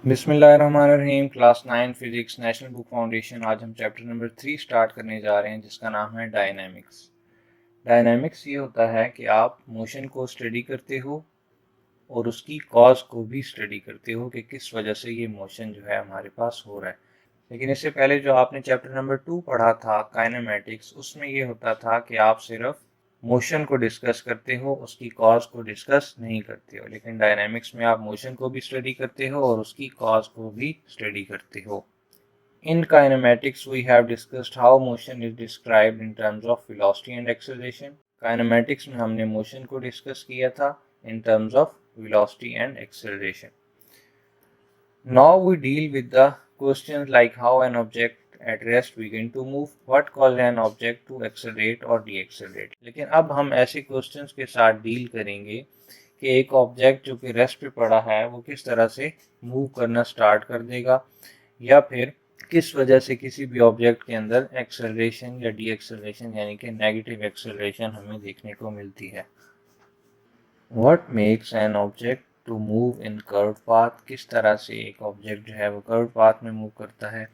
बिस्मिल्लाहिर्रहमानिर्रहीम। Class 9 physics national book foundation. आज हम चैप्टर नंबर 3 स्टार्ट करने जा रहे हैं जिसका नाम है डायनामिक्स। डायनामिक्स ये होता है कि आप मोशन को स्टडी करते हो और उसकी कॉज को भी स्टडी करते हो कि किस वजह से ये मोशन जो है हमारे पास हो रहा है। लेकिन इससे पहले जो आपने चैप्टर नंबर 2 पढ़ा था काइनेमेटिक्स, उसमें ये होता था कि आप सिर्फ मोशन को डिस्कस करते हो, उसकी कॉज को डिस्कस नहीं करते हो। लेकिन डायनामिक्स में आप मोशन को भी स्टडी करते हो और उसकी कॉज को भी स्टडी करते हो। In kinematics, we have discussed how motion is described in terms of velocity and acceleration. Kinematics में हमने मोशन को डिस्कस किया था in terms of velocity and acceleration. Now we deal with the questions like how an object at rest begin to move, what causes an object to accelerate or deaccelerate. लेकिन अब हम ऐसे questions के साथ deal करेंगे कि एक object जो कि रेस्ट पे पड़ा है वो किस तरह से मूव करना स्टार्ट कर देगा, या फिर किस वजह से किसी भी ऑब्जेक्ट के अंदर एक्सेलरेशन या डी एक्सेलरेशन यानी कि नेगेटिव एक्सेलरेशन हमें देखने को मिलती है। What makes an object to move in curve path, किस तरह से एक ऑब्जेक्ट जो है वो कर्व पाथ में मूव करता है।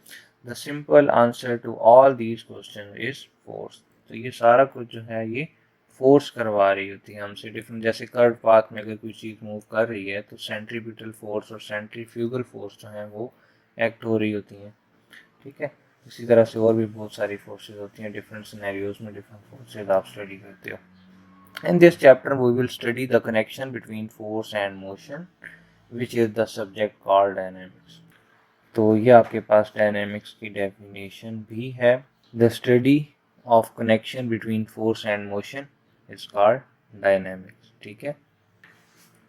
The simple answer to all these question is force. तो ये सारा कुछ जो है ये फोर्स करवा रही होती है हमसे। डिफरेंट जैसे कर्व पाथ में अगर कोई चीज़ मूव कर रही है तो सेंट्रीपिटल फोर्स और सेंट्रीफ्यूगल फोर्स जो है वो एक्ट हो रही होती हैं। ठीक है, इसी तरह से और भी बहुत सारी फोर्सेज होती हैं। डिफरेंट सिनेरियोज में डिफरेंट फोर्सेज आप स्टडी करते हो। In this chapter, we will study the connection between force and motion, which is the subject called dynamics. तो ये आपके पास डायनेमिक्स की डेफिनेशन भी है। The study of connection between force and motion is called dynamics. ठीक है।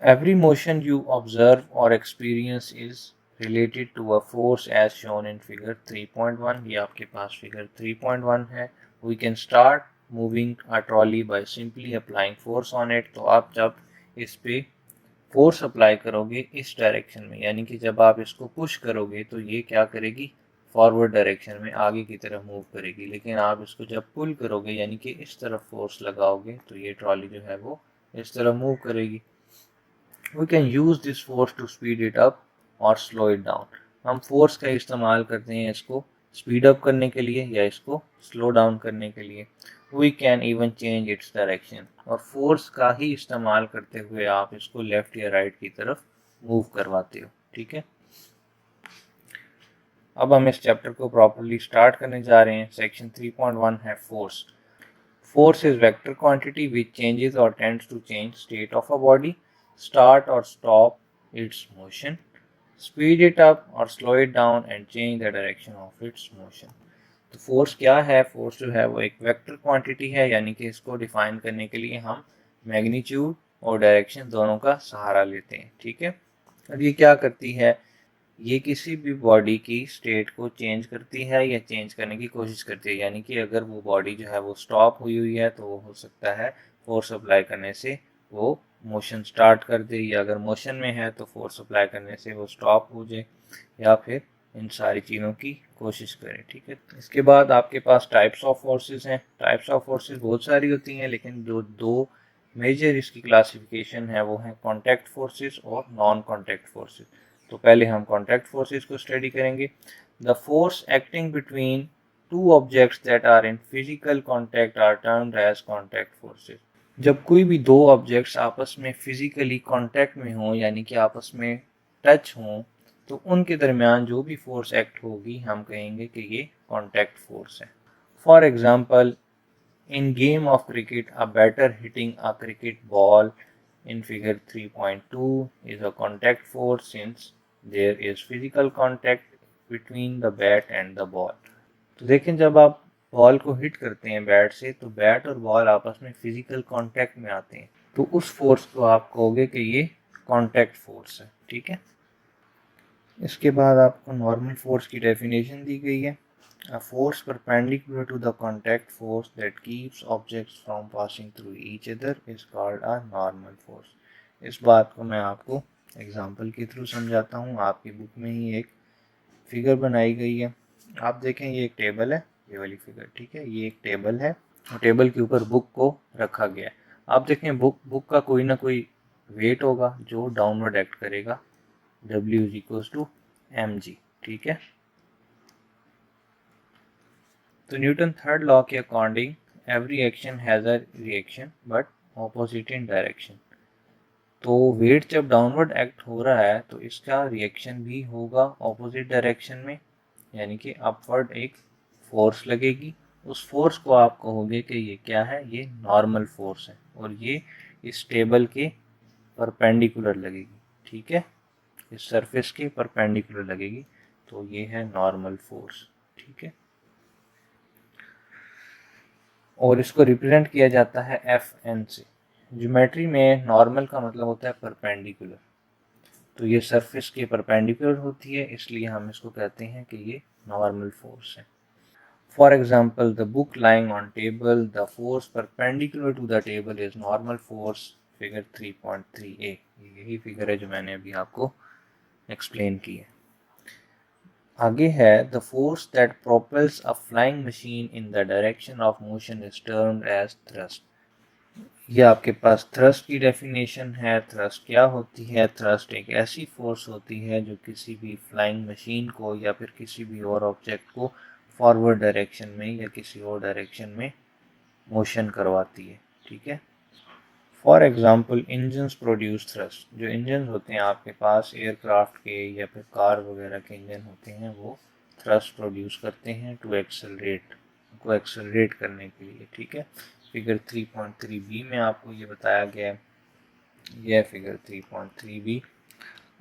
Every motion you observe or experience is related to a force as shown in figure 3.1. ये आपके पास figure 3.1 है। We can start moving a trolley by simply applying force on it. तो आप जब इस पे फोर्स अप्लाई करोगे इस डायरेक्शन में, यानी कि जब आप इसको पुश करोगे तो ये क्या करेगी, फॉरवर्ड डायरेक्शन में आगे की तरफ मूव करेगी। लेकिन आप इसको जब पुल करोगे यानी कि इस तरफ फोर्स लगाओगे तो ये ट्रॉली जो है वो इस तरफ मूव करेगी। We can use this force to speed it up और स्लो इट डाउन। हम फोर्स का इस्तेमाल करते हैं इसको स्पीड अप करने के लिए या इसको स्लो डाउन करने के लिए। We can even change its direction, और फोर्स का ही इस्तेमाल करते हुए आप इसको लेफ्ट या राइट की तरफ मूव करवाते हो। ठीक है, अब हम इस चैप्टर को प्रॉपरली स्टार्ट करने जा रहे हैं। सेक्शन 3.1 है force. Force is vector quantity which changes or tends to change state of a body, start or stop its motion, speed it up or slow it down and change the direction of its motion. तो force क्या है? Force जो है वो एक vector quantity है, यानी कि इसको डिफाइन करने के लिए हम मैग्नीट्यूड और डायरेक्शन दोनों का सहारा लेते हैं। ठीक है, अब ये क्या करती है, ये किसी भी बॉडी की स्टेट को चेंज करती है या चेंज करने की कोशिश करती है। यानी कि अगर वो बॉडी जो है वो स्टॉप हुई है तो वो हो सकता है फोर्स अप्लाई करने से वो मोशन स्टार्ट कर दे, या अगर मोशन में है तो फोर्स अप्लाई करने से वो स्टॉप हो जाए, या फिर इन सारी चीज़ों की कोशिश करें। ठीक है, इसके बाद आपके पास टाइप्स ऑफ फोर्सेस हैं। टाइप्स ऑफ फोर्सेस बहुत सारी होती हैं, लेकिन जो दो मेजर इसकी क्लासिफिकेशन है वो है कॉन्टैक्ट फोर्सेस और नॉन कॉन्टैक्ट फोर्सेस। तो पहले हम कॉन्टैक्ट फोर्सेस को स्टडी करेंगे। The force acting between two objects that are in physical contact are termed as contact forces. जब कोई भी दो ऑब्जेक्ट्स आपस में फिजिकली कॉन्टैक्ट में हों, यानी कि आपस में टच हों, तो उनके दरमियान जो भी फोर्स एक्ट होगी हम कहेंगे कि ये कॉन्टैक्ट फोर्स है। For example, in game of cricket, a batter hitting a cricket ball in figure 3.2 is a contact force since there is physical contact between the bat and the ball. तो देखें, जब आप ball को hit करते हैं bat से तो bat और बॉल आपस में फिजिकल कांटेक्ट में आते हैं, तो उस फोर्स को आप कहोगे कि ये कांटेक्ट फोर्स है। ठीक है, इसके बाद आपको नॉर्मल फोर्स की डेफिनेशन दी गई है। A force perpendicular to the contact force that keeps objects from passing through each other is called a normal force. इस बात को मैं आपको एग्जांपल के थ्रू समझाता हूँ। आपकी बुक में ही एक फिगर बनाई गई है। आप देखें, ये एक टेबल है, ये वाली फिगर। ठीक है, ये एक टेबल है और टेबल के ऊपर बुक को रखा गया है। आप देखें, बुक का कोई ना कोई वेट होगा जो डाउनवर्ड एक्ट करेगा। W is equals to mg, ठीक है। तो न्यूटन थर्ड लॉ के according every action has a reaction but opposite in direction. तो वेट जब डाउनवर्ड एक्ट हो रहा है तो इसका रिएक्शन भी होगा ऑपोजिट डायरेक्शन में, यानी कि अपवर्ड एक फोर्स लगेगी। उस फोर्स को आप कहोगे कि ये क्या है, ये नॉर्मल फोर्स है, और ये इस टेबल के परपेंडिकुलर लगेगी, ठीक है, इस सरफेस के परपेंडिकुलर लगेगी, तो ये है नॉर्मल फोर्स, ठीक है। और इसको रिप्रेजेंट किया जाता है एफ एन से। ज्योमेट्री में नॉर्मल का मतलब होता है परपेंडिकुलर, तो ये सरफेस के परपेंडिकुलर होती है, इसलिए हम इसको कहते हैं कि ये नॉर्मल फोर्स है। For example, the book lying on table, the force perpendicular to the table is normal force, figure 3.3a। यही फिगर है जो मैंने अभी आपको एक्सप्लेन की है। आगे है, the force that propels a flying machine in the direction of motion is termed as thrust. ये आपके पास थ्रस्ट की डेफिनेशन है। थ्रस्ट क्या होती है? थ्रस्ट एक ऐसी फोर्स होती है जो किसी भी फ्लाइंग मशीन को या फिर किसी भी और ऑब्जेक्ट को फॉरवर्ड डायरेक्शन में या किसी और डायरेक्शन में मोशन करवाती है, ठीक है। For example, engines produce thrust. जो इंजन होते हैं आपके पास एयरक्राफ्ट के या फिर कार वगैरह के इंजन होते हैं, वो थ्रस्ट प्रोड्यूस करते हैं टू एक्सेलरेट, को एक्सेलरेट करने के लिए, ठीक है। फिगर 3.3b में आपको ये बताया गया है, यह फिगर 3.3b।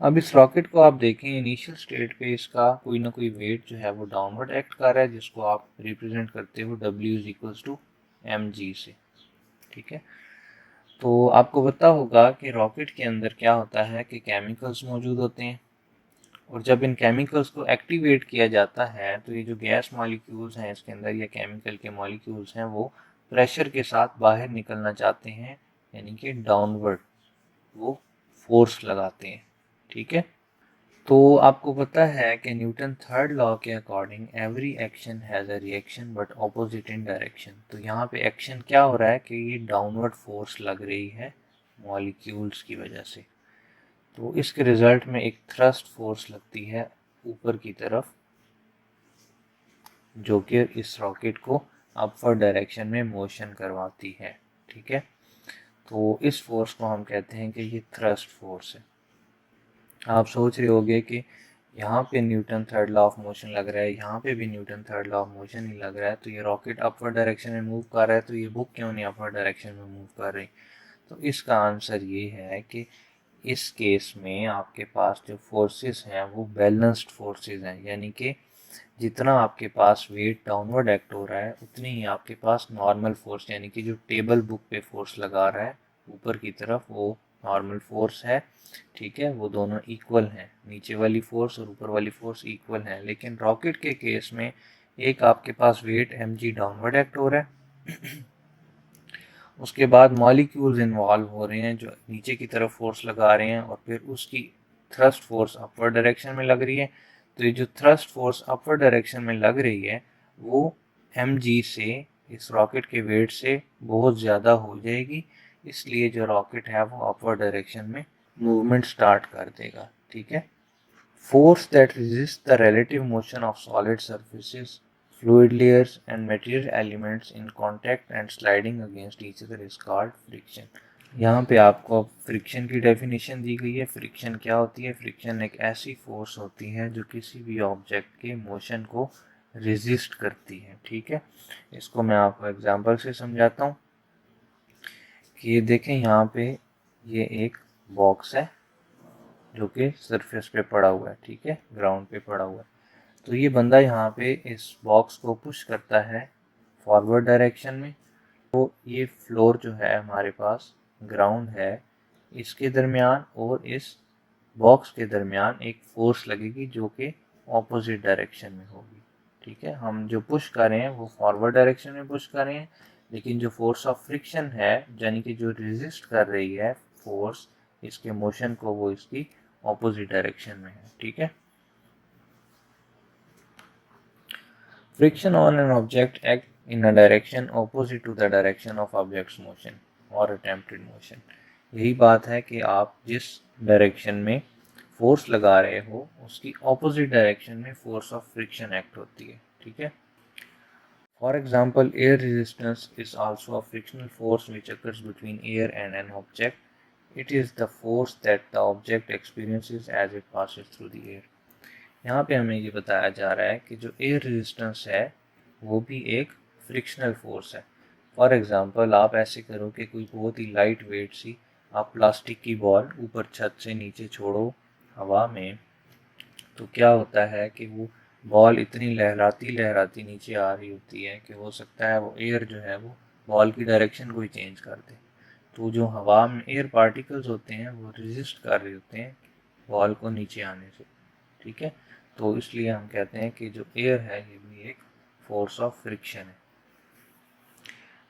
अब इस रॉकेट को आप देखें, इनिशियल स्टेट पे इसका कोई ना कोई वेट जो है वो डाउनवर्ड एक्ट कर रहा है, जिसको आप रिप्रेजेंट करते हो W is equals to mg से, ठीक है। तो आपको पता होगा कि रॉकेट के अंदर क्या होता है कि केमिकल्स मौजूद होते हैं, और जब इन केमिकल्स को एक्टिवेट किया जाता है तो ये जो गैस मॉलिक्यूल्स हैं इसके अंदर, या केमिकल के मॉलिक्यूल्स हैं, वो प्रेशर के साथ बाहर निकलना चाहते हैं, यानी कि डाउनवर्ड वो फोर्स लगाते हैं, ठीक है। तो आपको पता है कि न्यूटन थर्ड लॉ के according every action has a reaction but opposite in direction. तो यहाँ पे एक्शन क्या हो रहा है कि ये डाउनवर्ड फोर्स लग रही है मॉलिक्यूल्स की वजह से, तो इसके रिजल्ट में एक थ्रस्ट फोर्स लगती है ऊपर की तरफ, जो कि इस रॉकेट को अपवर्ड डायरेक्शन में मोशन करवाती है, ठीक है। तो इस फोर्स को हम कहते हैं कि ये थ्रस्ट फोर्स है। आप सोच रहे होंगे कि यहाँ पे Newton third law of motion लग रहा है, यहाँ पे भी Newton third law of motion ही लग रहा है, तो ये रॉकेट अपवर्ड डायरेक्शन में मूव कर रहा है, तो ये बुक क्यों नहीं अपवर्ड डायरेक्शन में मूव कर रही? तो इसका आंसर ये है कि इस केस में आपके पास जो फोर्सेस हैं वो बैलेंस्ड फोर्सेस हैं, यानी कि जितना आपके पास वेट डाउनवर्ड एक्ट हो रहा है उतनी ही आपके पास नॉर्मल फोर्स, यानी कि जो टेबल बुक पे फोर्स लगा रहा है ऊपर की तरफ, वो नॉर्मल फोर्स है, ठीक है। वो दोनों इक्वल हैं, नीचे वाली फोर्स और ऊपर वाली फोर्स इक्वल हैं। लेकिन रॉकेट के केस में एक आपके पास वेट mg डाउनवर्ड एक्ट हो रहा है, उसके बाद मॉलिक्यूल्स इन्वॉल्व हो रहे हैं जो नीचे की तरफ फोर्स लगा रहे हैं, और फिर उसकी थ्रस्ट फोर्स अपवर्ड डायरेक्शन में लग रही है। तो ये जो थ्रस्ट फोर्स अपवर्ड डायरेक्शन में लग रही है वो mg से, इस रॉकेट के वेट से बहुत ज़्यादा हो जाएगी, इसलिए जो रॉकेट है वो अपवर्ड डायरेक्शन में मूवमेंट स्टार्ट कर देगा, ठीक है। Force that resists the relative motion of solid surfaces, fluid layers, and material elements in contact and sliding against each other is called friction. यहाँ पे आपको फ्रिक्शन की डेफिनेशन दी गई है। फ्रिक्शन क्या होती है? फ्रिक्शन एक ऐसी फोर्स होती है जो किसी भी ऑब्जेक्ट के मोशन को रेजिस्ट करती है, ठीक है। इसको मैं आपको एग्जांपल से समझाता हूँ कि ये देखें, यहाँ पे ये एक बॉक्स है जो कि सरफेस पे पड़ा हुआ है, ठीक है, ग्राउंड पे पड़ा हुआ है। तो ये बंदा यहाँ पे इस बॉक्स को पुश करता है फॉरवर्ड डायरेक्शन में, तो ये फ्लोर जो है हमारे पास, ग्राउंड है, इसके दरमियान और इस बॉक्स के दरमियान एक फोर्स लगेगी जो कि ऑपोजिट डायरेक्शन में होगी, ठीक है। हम जो पुश कर रहे हैं वो फॉरवर्ड डायरेक्शन में पुश कर रहे हैं, लेकिन जो फोर्स ऑफ फ्रिक्शन है, यानी कि जो रेजिस्ट कर रही है फोर्स इसके मोशन को, वो इसकी ऑपोजिट डायरेक्शन में है, ठीक है। Friction on an object act in a direction opposite to the direction of object's motion or attempted motion। यही बात है कि आप जिस डायरेक्शन में फोर्स लगा रहे हो उसकी ऑपोजिट डायरेक्शन में फोर्स ऑफ फ्रिक्शन एक्ट होती है, ठीक है। For example, air resistance is also a frictional force which occurs between air and an object. It is the force that the object experiences as it passes through the air. यहाँ पे हमें ये बताया जा रहा है कि जो एयर रेजिस्टेंस है वो भी एक फ्रिक्शनल फोर्स है। फॉर एग्जांपल, आप ऐसे करो कि कोई बहुत ही लाइट वेट सी आप प्लास्टिक की बॉल ऊपर छत से नीचे छोड़ो हवा में, तो क्या होता है कि वो बॉल इतनी लहराती लहराती नीचे आ रही होती है कि हो सकता है वो एयर जो है वो बॉल की डायरेक्शन को ही चेंज कर दे। तो जो हवा में एयर पार्टिकल्स होते हैं वो रेजिस्ट कर रहे होते हैं बॉल को नीचे आने से, ठीक है। तो इसलिए हम कहते हैं कि जो एयर है ये भी एक फोर्स ऑफ फ्रिक्शन है।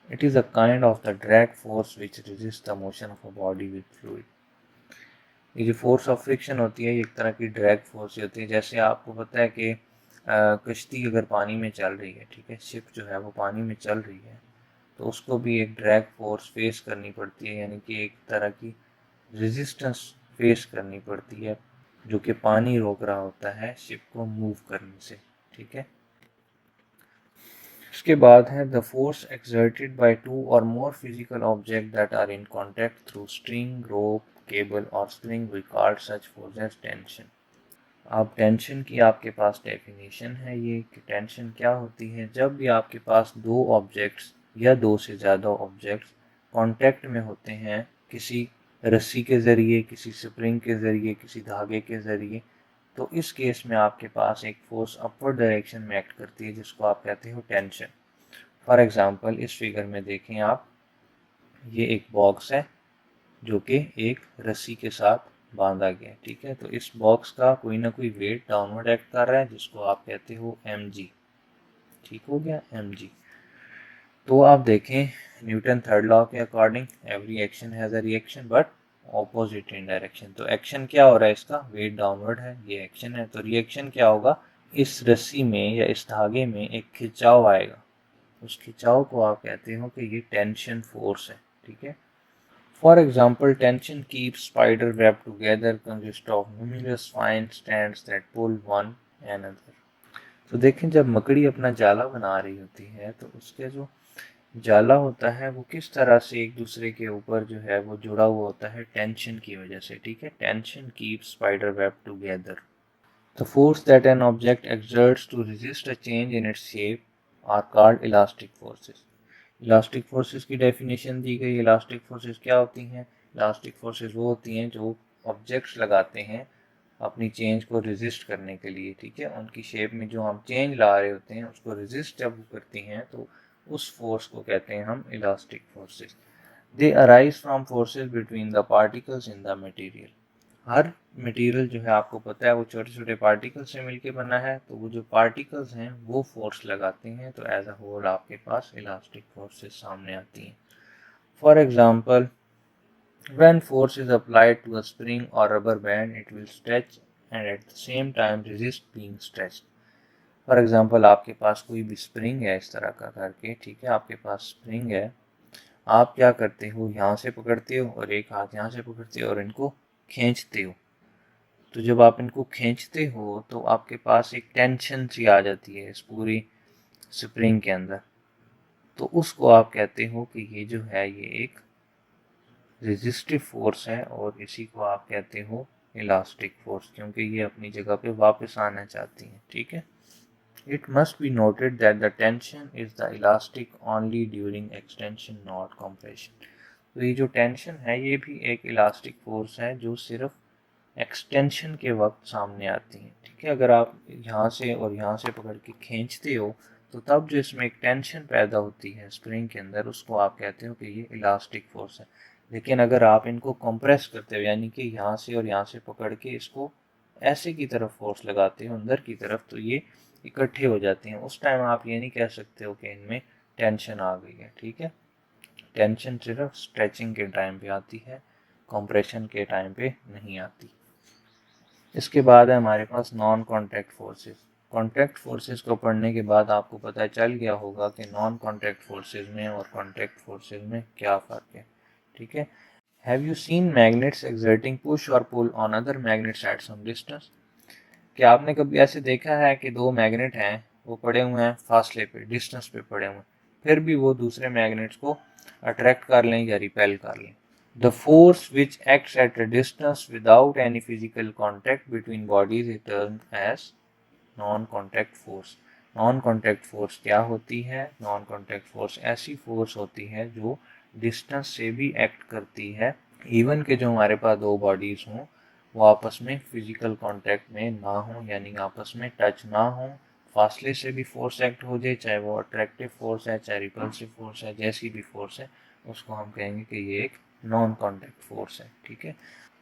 It is a kind of the drag force which resist the motion of a body with fluid. ये जो फोर्स ऑफ फ्रिक्शन होती है ये एक तरह की ड्रैग फोर्स होती है। जैसे आपको पता है कि कश्ती अगर पानी में चल रही है, ठीक है, शिप जो है वो पानी में चल रही है, तो उसको भी एक ड्रैग फोर्स फेस करनी पड़ती है, यानी कि एक तरह की रेजिस्टेंस फेस करनी पड़ती है जो कि पानी रोक रहा होता है शिप को मूव करने से, ठीक है। इसके बाद है the force exerted by two or more physical object that are in contact through string, rope, cable or spring we call such force as tension. अब टेंशन की आपके पास डेफिनेशन है ये कि टेंशन क्या होती है। जब भी आपके पास दो ऑब्जेक्ट्स या दो से ज़्यादा ऑब्जेक्ट्स कांटेक्ट में होते हैं किसी रस्सी के ज़रिए, किसी स्प्रिंग के ज़रिए, किसी धागे के ज़रिए, तो इस केस में आपके पास एक फोर्स अपवर्ड डायरेक्शन में एक्ट करती है जिसको आप कहते हो टेंशन। फॉर एग्जांपल, इस फिगर में देखें आप, ये एक बॉक्स है जो कि एक रस्सी के साथ बांधा गया है, ठीक है। तो इस बॉक्स का कोई ना कोई वेट डाउनवर्ड एक्ट कर रहा है जिसको आप कहते हो mg, ठीक हो गया, mg। तो आप देखें न्यूटन थर्ड लॉ के according every action has a reaction but opposite in direction. तो एक्शन क्या हो रहा है, इसका वेट डाउनवर्ड है, ये एक्शन है। तो रिएक्शन क्या होगा, इस रस्सी में या इस धागे में एक खिंचाव आएगा, उस खिंचाव को आप कहते हो कि ये टेंशन फोर्स है, ठीक है। For example, tension keeps spider web together consist of numerous fine strands that pull one another. तो देखें, जब मकड़ी अपना जाला बना रही होती है तो उसके जो जाला होता है वो किस तरह से एक दूसरे के ऊपर जो है वो जुड़ा हुआ होता है, टेंशन की वजह से, ठीक है। Tension keeps spider web together. The force that an object exerts to resist a change in its shape are called elastic forces. Elastic forces की डेफिनेशन दी गई। इलास्टिक फोर्सेस क्या होती हैं? इलास्टिक फोर्सेस वो होती हैं जो ऑब्जेक्ट्स लगाते हैं अपनी चेंज को रेजिस्ट करने के लिए, ठीक है। उनकी शेप में जो हम चेंज ला रहे होते हैं उसको रेजिस्ट जब करती हैं तो उस फोर्स को कहते हैं हम elastic forces. They arise from forces between the particles in the material. Her material जो है आपको पता है वो छोटे छोटे पार्टिकल से मिलके बना है, तो वो जो पार्टिकल्स हैं वो फोर्स लगाते हैं, तो एज अ होल आपके पास इलास्टिक फोर्सेस सामने आती हैं। For example, when force is applied to a spring or rubber band it will stretch and at the same time resist being stretched. For example, आपके पास कोई भी स्प्रिंग है इस तरह का करके, ठीक है, आपके पास स्प्रिंग है, आप क्या करते हो, यहाँ से पकड़ते हो और एक हाथ यहाँ से पकड़ते हो और इनको खींचते हो। तो जब आप इनको खींचते हो तो आपके पास एक टेंशन सी आ जाती है इस पूरी स्प्रिंग के अंदर, तो उसको आप कहते हो कि ये जो है ये एक रेजिस्टिव फोर्स है और इसी को आप कहते हो इलास्टिक फोर्स, क्योंकि ये अपनी जगह पे वापस आना चाहती हैं, ठीक है। It must be noted that the tension is the elastic only during extension not compression. तो ये जो टेंशन है ये भी एक इलास्टिक फोर्स है जो सिर्फ एक्सटेंशन के वक्त सामने आती हैं, ठीक है। अगर आप यहाँ से और यहाँ से पकड़ के खींचते हो तो तब जो इसमें एक टेंशन पैदा होती है स्प्रिंग के अंदर उसको आप कहते हो कि ये इलास्टिक फोर्स है। लेकिन अगर आप इनको कंप्रेस करते हो, यानी कि यहाँ से और यहाँ से पकड़ के इसको ऐसे की तरफ फोर्स लगाते हो अंदर की तरफ, तो ये इकट्ठे हो जाते हैं। उस टाइम आप ये नहीं कह सकते हो कि इनमें टेंशन आ गई है, ठीक है। टेंशन सिर्फ स्ट्रेचिंग के टाइम पे आती है, कंप्रेशन के टाइम पे नहीं आती। इसके बाद है हमारे पास non contact forces. Contact forces को पढ़ने के बाद आपको पता चल गया होगा कि नॉन कॉन्टैक्ट फोर्सेस में और कॉन्टैक्ट फोर्सेस में क्या फ़र्क है, ठीक है। Have you seen magnets exerting push or pull on other magnets at some distance? क्या आपने कभी ऐसे देखा है कि दो मैग्नेट हैं, वो पड़े हुए हैं फासले पे, डिस्टेंस पे पड़े हुए हैं, फिर भी वो दूसरे मैग्नेट्स को अट्रैक्ट कर लें या रिपेल कर लें? The force which acts at a distance without any physical contact between bodies is termed as non-contact force. Non-contact force क्या होती है? Non-contact force ऐसी force होती है जो distance से भी act करती है, even कि जो हमारे पास दो bodies हों वो आपस में फिजिकल कांटेक्ट में ना हो, यानी आपस में टच ना हो, फासले से भी फोर्स एक्ट हो जाए, चाहे वो अट्रैक्टिव फोर्स है, चाहे रिपल्सिव फोर्स है, जैसी भी फोर्स है, उसको हम कहेंगे कि ये एक नॉन कॉन्टैक्ट फोर्स है। ठीक है,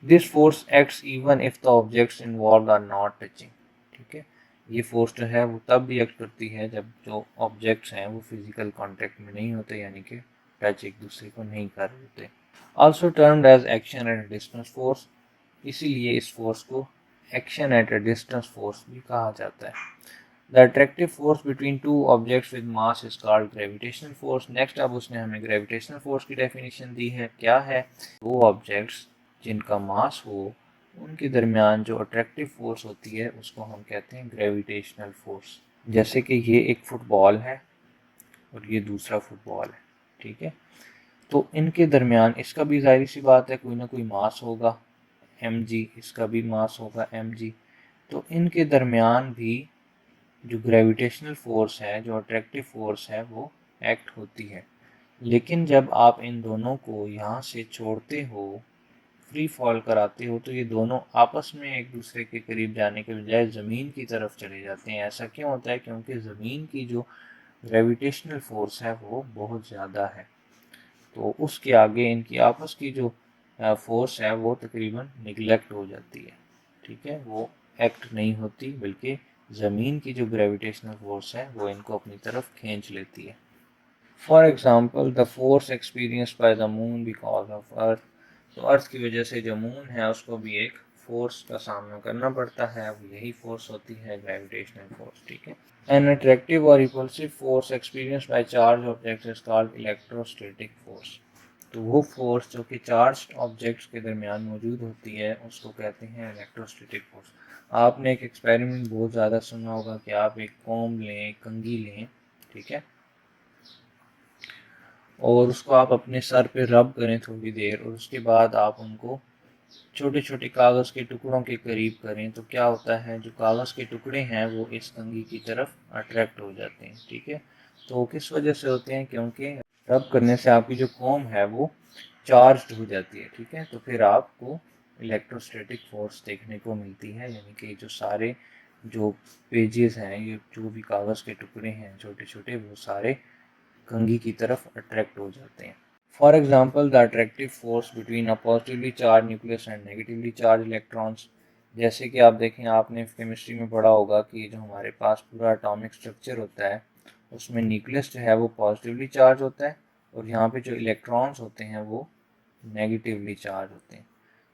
this force acts even if the objects involve are not touching. ठीक है, ये फोर्स जो है वो तब भी एक्ट करती है जब जो ऑब्जेक्ट्स हैं वो फिजिकल कांटेक्ट में नहीं होते, यानी कि टच एक दूसरे को नहीं कर रहे होते। Also termed as action at distance force, इसीलिए इस फोर्स को action at a distance force भी कहा जाता है। The attractive force between two objects with mass is called gravitational force. Next अब उसने हमें ग्रेविटेशनल फोर्स की डेफिनेशन दी है। क्या है? दो ऑब्जेक्ट्स जिनका मास हो उनके दरमियान जो अट्रैक्टिव फोर्स होती है उसको हम कहते हैं ग्रेविटेशनल फोर्स। जैसे कि ये एक फुटबॉल है और ये दूसरा फुटबॉल है। ठीक है, तो इनके दरमियान इसका भी जाहिर सी बात है कोई ना कोई मास होगा mg, इसका भी मास होगा mg, तो इनके दरमियान भी जो ग्रेविटेशनल फोर्स है, जो अट्रैक्टिव फोर्स है, वो एक्ट होती है। लेकिन जब आप इन दोनों को यहाँ से छोड़ते हो, फ्री फॉल कराते हो, तो ये दोनों आपस में एक दूसरे के करीब जाने के बजाय ज़मीन की तरफ चले जाते हैं। ऐसा क्यों होता है? क्योंकि ज़मीन की जो ग्रेविटेशनल फोर्स है वो बहुत ज़्यादा है, तो उसके आगे इनकी आपस की जो फोर्स है वो तकरीबन निगलेक्ट हो जाती है। ठीक है, वो एक्ट नहीं होती, बल्कि ज़मीन की जो ग्रेविटेशनल फोर्स है वो इनको अपनी तरफ खींच लेती है। For example the force experienced by the moon because of earth, तो अर्थ की वजह से जो मून है उसको भी एक फोर्स का सामना करना पड़ता है, वो यही फोर्स होती है ग्रेविटेशनल फोर्स। ठीक है, एन अट्रैक्टिव और repulsive force experienced by charge objects is called electrostatic force. तो वो फोर्स जो कि चार्ज ऑब्जेक्ट्स के दरमियान मौजूद होती है उसको कहते हैं इलेक्ट्रोस्टैटिक फोर्स। आपने एक एक्सपेरिमेंट बहुत ज़्यादा सुना होगा कि आप एक कॉम्ब लें, एक कंघी लें, ठीक है, और उसको आप अपने सर पे रब करें थोड़ी देर, और उसके बाद आप उनको छोटे छोटे कागज़ के टुकड़ों के करीब करें, तो क्या होता है, जो कागज़ के टुकड़े हैं वो इस कंघी की तरफ अट्रैक्ट हो जाते हैं। ठीक है, तो किस वजह से होते हैं? क्योंकि रब करने से आपकी जो कॉम्ब है वो चार्ज हो जाती है। ठीक है, तो फिर आपको इलेक्ट्रोस्टैटिक फोर्स देखने को मिलती है, यानी कि जो सारे जो पेजेस हैं, ये जो भी कागज़ के टुकड़े हैं छोटे छोटे, वो सारे कंघी की तरफ अट्रैक्ट हो जाते हैं। For example the attractive force between a positively charge nucleus and negatively charge electrons. जैसे कि आप देखें, आपने केमिस्ट्री में पढ़ा होगा कि जो हमारे पास पूरा एटॉमिक स्ट्रक्चर होता है उसमें न्यूक्लियस जो है वो पॉजिटिवली चार्ज होता है, और यहाँ पे जो इलेक्ट्रॉन्स होते हैं वो नेगेटिवली चार्ज होते हैं।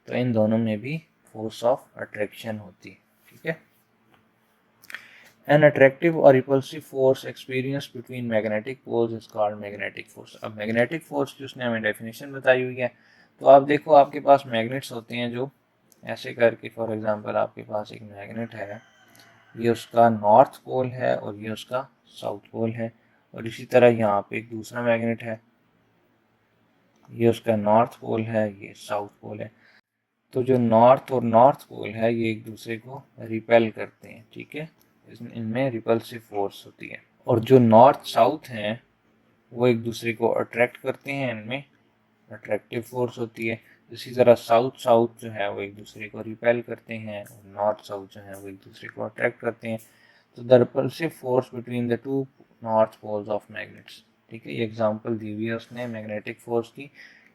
तो इन दोनों में भी फोर्स ऑफ अट्रैक्शन होती है। ठीक है, An attractive or repulsive force experienced between magnetic poles is called magnetic force। अब magnetic force की उसने हमें डेफिनेशन बताई हुई है। तो आप देखो, आपके पास मैग्नेट्स होते हैं जो ऐसे करके, फॉर एग्जांपल आपके पास एक मैग्नेट है, ये उसका नॉर्थ पोल है और ये उसका साउथ पोल है, और इसी तरह यहाँ पे एक दूसरा मैग्नेट है, ये उसका नॉर्थ पोल है, ये साउथ पोल है। तो जो नॉर्थ और नॉर्थ पोल है ये एक दूसरे को रिपेल करते हैं। ठीक है, इनमें रिपल्सिव फोर्स होती है, और जो नॉर्थ साउथ हैं वो एक दूसरे को अट्रैक्ट करते हैं, इनमें अट्रैक्टिव फोर्स होती है। इसी तरह साउथ साउथ जो है वो एक दूसरे को रिपेल करते हैं, और नॉर्थ साउथ जो है वो एक दूसरे को अट्रैक्ट करते हैं। तो the repulsive force between the two north poles of magnets. ठीक है, ये एग्जांपल दी हुई है उसने मैग्नेटिक फोर्स की,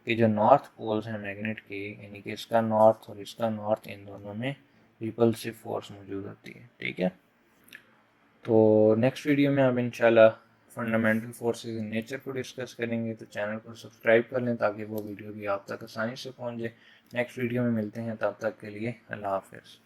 कि जो नॉर्थ पोल्स हैं मैग्नेट के, यानी कि इसका नॉर्थ और इसका नॉर्थ, इन दोनों में रिपल्सिव फोर्स मौजूद होती है। ठीक है, तो नेक्स्ट वीडियो में हम इंशाल्लाह फंडामेंटल फोर्सेस इन नेचर को डिस्कस करेंगे। तो चैनल को सब्सक्राइब कर लें ताकि वो वीडियो भी आप तक आसानी से पहुंच जाए। नेक्स्ट वीडियो में मिलते हैं, तब तक के लिए अल्लाह हाफ़िज़।